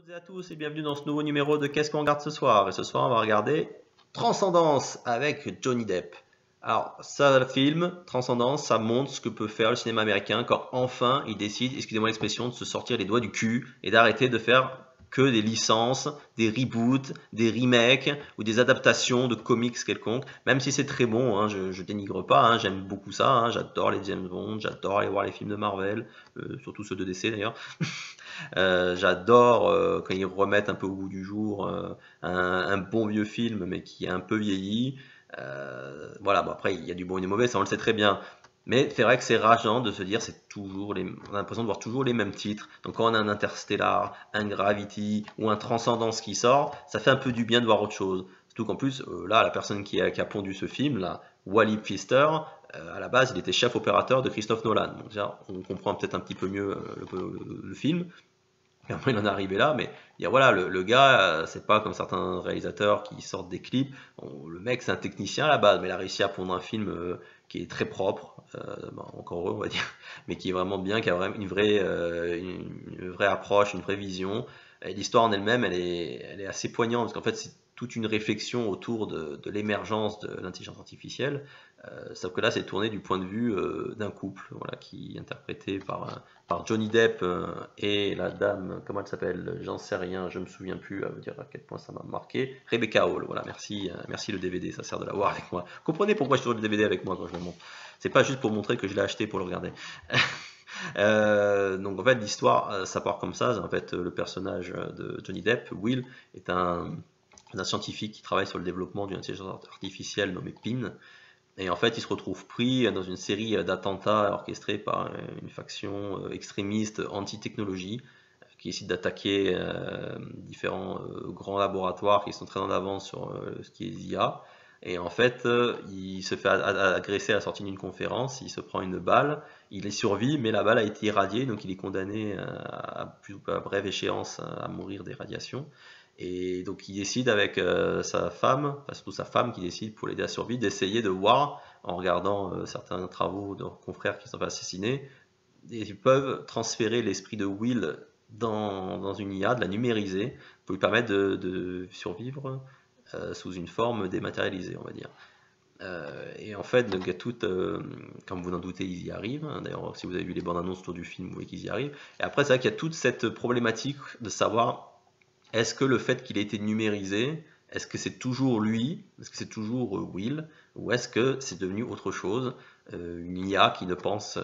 toutes et à tous et bienvenue dans ce nouveau numéro de Qu'est-ce qu'on regarde ce soir? Et ce soir on va regarder Transcendance avec Johnny Depp. Alors ça, le film Transcendance, ça montre ce que peut faire le cinéma américain quand enfin il décide, excusez-moi l'expression, de se sortir les doigts du cul et d'arrêter de faire que des licences, des reboots, des remakes ou des adaptations de comics quelconques, même si c'est très bon, hein, je dénigre pas, hein, j'aime beaucoup ça, hein, j'adore les James Bond, j'adore aller voir les films de Marvel, surtout ceux de DC d'ailleurs. J'adore quand ils remettent un peu au goût du jour un bon vieux film mais qui est un peu vieilli. Voilà, bon après il y a du bon et du mauvais, ça on le sait très bien. Mais c'est vrai que c'est rageant de se dire c'est toujours on a l'impression de voir toujours les mêmes titres. Donc quand on a un Interstellar, un Gravity ou un Transcendance qui sort, ça fait un peu du bien de voir autre chose. Surtout qu'en plus, là, la personne qui a pondu ce film, là, Wally Pfister, à la base, il était chef opérateur de Christophe Nolan. Donc déjà, on comprend peut-être un petit peu mieux le film. Et après, il en est arrivé là, mais voilà, le gars, c'est pas comme certains réalisateurs qui sortent des clips. Le mec, c'est un technicien à la base, mais il a réussi à pondre un film qui est très propre, encore heureux, on va dire, mais qui est vraiment bien, qui a vraiment une vraie approche, une vraie vision. Et l'histoire en elle-même, elle est assez poignante, parce qu'en fait, c'est toute une réflexion autour de l'émergence de l'intelligence artificielle. Sauf que là, c'est tourné du point de vue d'un couple, voilà, qui est interprété par Johnny Depp et la dame, comment elle s'appelle? J'en sais rien, je me souviens plus, à vous dire à quel point ça m'a marqué. Rebecca Hall, voilà, merci, merci le DVD, ça sert de l'avoir avec moi. Comprenez pourquoi j'ai toujours le DVD avec moi quand je le montre. C'est pas juste pour montrer que je l'ai acheté pour le regarder. Donc en fait l'histoire ça part comme ça. En fait le personnage de Johnny Depp, Will, est un scientifique qui travaille sur le développement d'une intelligence artificielle nommée PIN. Et en fait, il se retrouve pris dans une série d'attentats orchestrés par une faction extrémiste anti-technologie qui décide d'attaquer différents grands laboratoires qui sont très en avance sur ce qui est IA. Et en fait, il se fait agresser à la sortie d'une conférence, il se prend une balle, il y survit, mais la balle a été irradiée, donc il est condamné à brève échéance à mourir des radiations. Et donc il décide avec sa femme, enfin surtout sa femme qui décide pour l'aider à survivre, d'essayer de voir, en regardant certains travaux de leurs confrères qui sont fait assassiner, ils peuvent transférer l'esprit de Will dans une IA, de la numériser, pour lui permettre de survivre sous une forme dématérialisée, on va dire. Et en fait, donc, il y a tout, comme vous en doutez, ils y arrivent. Hein. D'ailleurs, si vous avez vu les bandes annonces autour du film, vous voyez qu'ils y arrivent. Et après, c'est vrai qu'il y a toute cette problématique de savoir est-ce que le fait qu'il ait été numérisé, est-ce que c'est toujours lui, est-ce que c'est toujours Will, ou est-ce que c'est devenu autre chose, une IA qui ne pense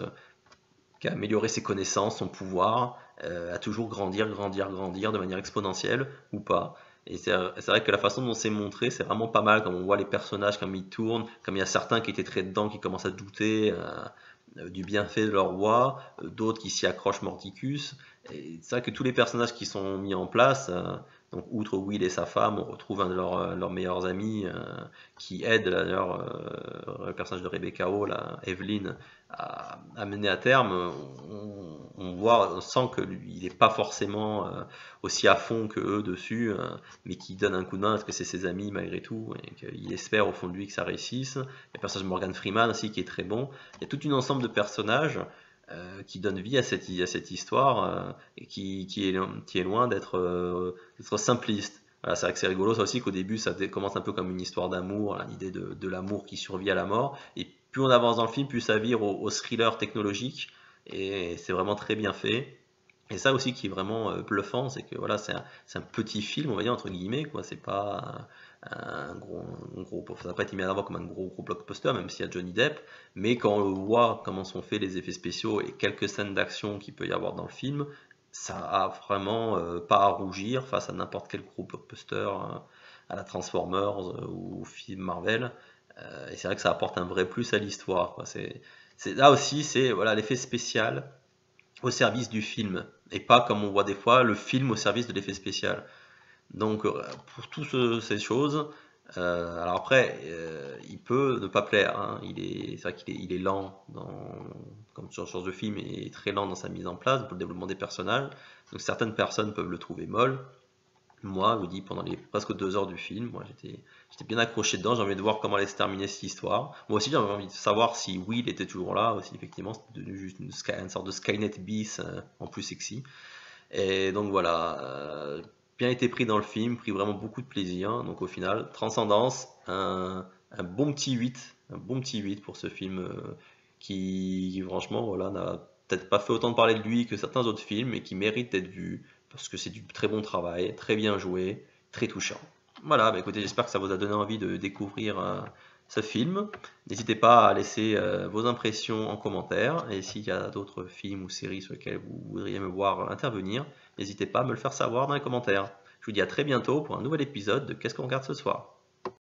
qu'à améliorer ses connaissances, son pouvoir, à toujours grandir de manière exponentielle ou pas. Et c'est vrai que la façon dont c'est montré, c'est vraiment pas mal, quand on voit les personnages, comme ils tournent, comme il y a certains qui étaient très dedans, qui commencent à douter du bienfait de leur roi, d'autres qui s'y accrochent mordicus. Et c'est vrai que tous les personnages qui sont mis en place, donc outre Will et sa femme, on retrouve un de leurs meilleurs amis qui aide d'ailleurs le personnage de Rebecca Hall, Evelyn, à mener à terme. On sent qu'il n'est pas forcément aussi à fond que eux dessus, mais qui donne un coup de main parce que c'est ses amis malgré tout et qu'il espère au fond de lui que ça réussisse. Il y a le personnage de Morgan Freeman aussi qui est très bon. Il y a tout un ensemble de personnages qui donnent vie à cette histoire et qui est loin d'être simpliste. Voilà, c'est vrai que c'est rigolo ça aussi qu'au début ça commence un peu comme une histoire d'amour, l'idée de l'amour qui survit à la mort, et plus on avance dans le film, plus ça vire au thriller technologique, et c'est vraiment très bien fait. Et ça aussi qui est vraiment bluffant, c'est que voilà, c'est un petit film, on va dire entre guillemets, quoi. C'est pas un gros, ça va pas être mis en avant comme un gros blockbuster, même s'il y a Johnny Depp, mais quand on voit comment sont faits les effets spéciaux et quelques scènes d'action qu'il peut y avoir dans le film, ça a vraiment pas à rougir face à n'importe quel gros blockbuster, à la Transformers ou film Marvel. Et c'est vrai que ça apporte un vrai plus à l'histoire, quoi. Là aussi, c'est voilà, l'effet spécial au service du film, et pas comme on voit des fois, le film au service de l'effet spécial. Donc pour toutes ces choses, alors après, il peut ne pas plaire, hein. C'est vrai il est lent, comme sur ce film, il est très lent dans sa mise en place, pour le développement des personnages. Donc certaines personnes peuvent le trouver molle. Moi, je vous dis, pendant les presque 2 heures du film, moi j'étais bien accroché dedans, j'ai envie de voir comment allait se terminer cette histoire. Moi aussi j'avais envie de savoir si Will était toujours là, aussi effectivement, c'était devenu juste une sorte de Skynet bis en plus sexy. Et donc voilà, bien été pris dans le film, pris vraiment beaucoup de plaisir. Donc au final, Transcendance, un bon petit 8, un bon petit 8 pour ce film qui franchement voilà, n'a peut-être pas fait autant de parler de lui que certains autres films, mais qui mérite d'être vu parce que c'est du très bon travail, très bien joué, très touchant. Voilà, bah écoutez, j'espère que ça vous a donné envie de découvrir ce film. N'hésitez pas à laisser vos impressions en commentaire, et s'il y a d'autres films ou séries sur lesquels vous voudriez me voir intervenir, n'hésitez pas à me le faire savoir dans les commentaires. Je vous dis à très bientôt pour un nouvel épisode de Qu'est-ce qu'on regarde ce soir?